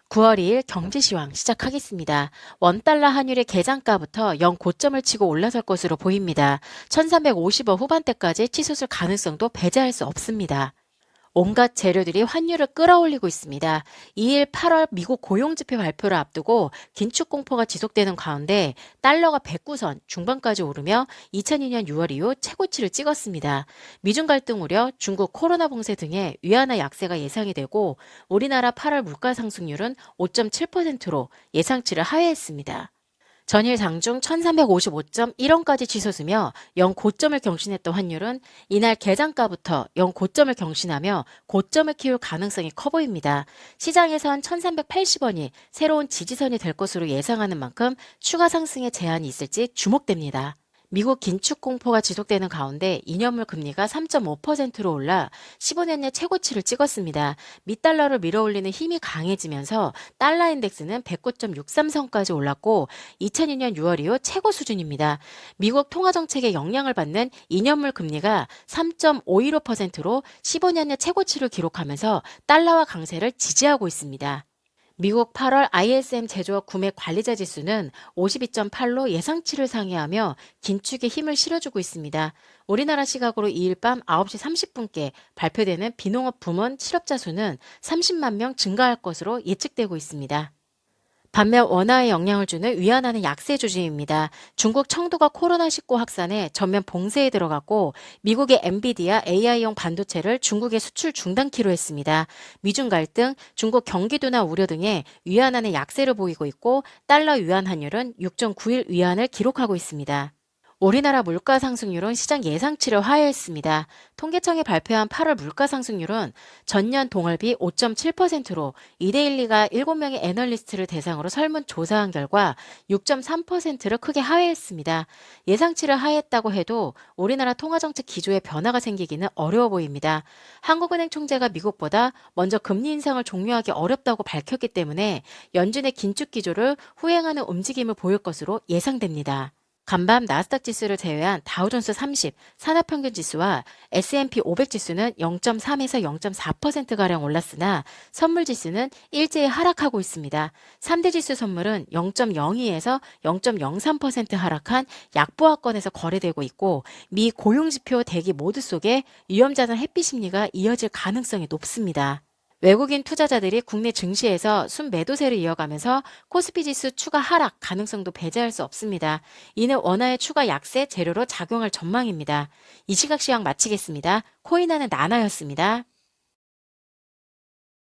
9월 2일 경제시황 시작하겠습니다. 원달러 환율의 개장가부터 0 고점을 치고 올라설 것으로 보입니다. 1350원 후반대까지 치솟을 가능성도 배제할 수 없습니다. 온갖 재료들이 환율을 끌어올리고 있습니다. 2일 8월 미국 고용지표 발표를 앞두고 긴축 공포가 지속되는 가운데 달러가 109선 중반까지 오르며 2002년 6월 이후 최고치를 찍었습니다. 미중 갈등 우려, 중국 코로나 봉쇄 등의 위안화 약세가 예상이 되고 우리나라 8월 물가 상승률은 5.7%로 예상치를 하회했습니다. 전일 장중 1355.1원까지 치솟으며 0 고점을 경신했던 환율은 이날 개장가부터 0 고점을 경신하며 고점을 키울 가능성이 커 보입니다. 시장에선 1380원이 새로운 지지선이 될 것으로 예상하는 만큼 추가 상승의 제한이 있을지 주목됩니다. 미국 긴축 공포가 지속되는 가운데 2년물 금리가 3.5%로 올라 15년째 최고치를 찍었습니다. 밑달러를 밀어올리는 힘이 강해지면서 달러 인덱스는 109.63선까지 올랐고 2002년 6월 이후 최고 수준입니다. 미국 통화정책의 영향을 받는 2년물 금리가 3.515%로 15년째 최고치를 기록하면서 달러화 강세를 지지하고 있습니다. 미국 8월 ISM 제조업 구매 관리자 지수는 52.8로 예상치를 상회하며 긴축에 힘을 실어주고 있습니다. 우리나라 시각으로 2일 밤 9시 30분께 발표되는 비농업 부문 실업자 수는 30만 명 증가할 것으로 예측되고 있습니다. 반면 원화에 영향을 주는 위안화는 약세 조짐입니다. 중국 청도가 코로나19 확산에 전면 봉쇄에 들어갔고 미국의 엔비디아 AI용 반도체를 중국에 수출 중단키로 했습니다. 미중 갈등, 중국 경기도나 우려 등의 위안화는 약세를 보이고 있고 달러 위안 환율은 6.91 위안을 기록하고 있습니다. 우리나라 물가 상승률은 시장 예상치를 하회했습니다. 통계청이 발표한 8월 물가 상승률은 전년 동월비 5.7%로 이데일리가 7명의 애널리스트를 대상으로 설문조사한 결과 6.3%를 크게 하회했습니다. 예상치를 하회했다고 해도 우리나라 통화정책 기조에 변화가 생기기는 어려워 보입니다. 한국은행 총재가 미국보다 먼저 금리 인상을 종료하기 어렵다고 밝혔기 때문에 연준의 긴축 기조를 후행하는 움직임을 보일 것으로 예상됩니다. 간밤 나스닥 지수를 제외한 다우존스 30, 산업평균 지수와 S&P 500 지수는 0.3에서 0.4%가량 올랐으나 선물 지수는 일제히 하락하고 있습니다. 3대 지수 선물은 0.02에서 0.03% 하락한 약보합권에서 거래되고 있고 미 고용지표 대기 모드 속에 위험자산 회피 심리가 이어질 가능성이 높습니다. 외국인 투자자들이 국내 증시에서 순매도세를 이어가면서 코스피 지수 추가 하락 가능성도 배제할 수 없습니다. 이는 원화의 추가 약세 재료로 작용할 전망입니다. 이 시각 시황 마치겠습니다. 코인하는 나나였습니다.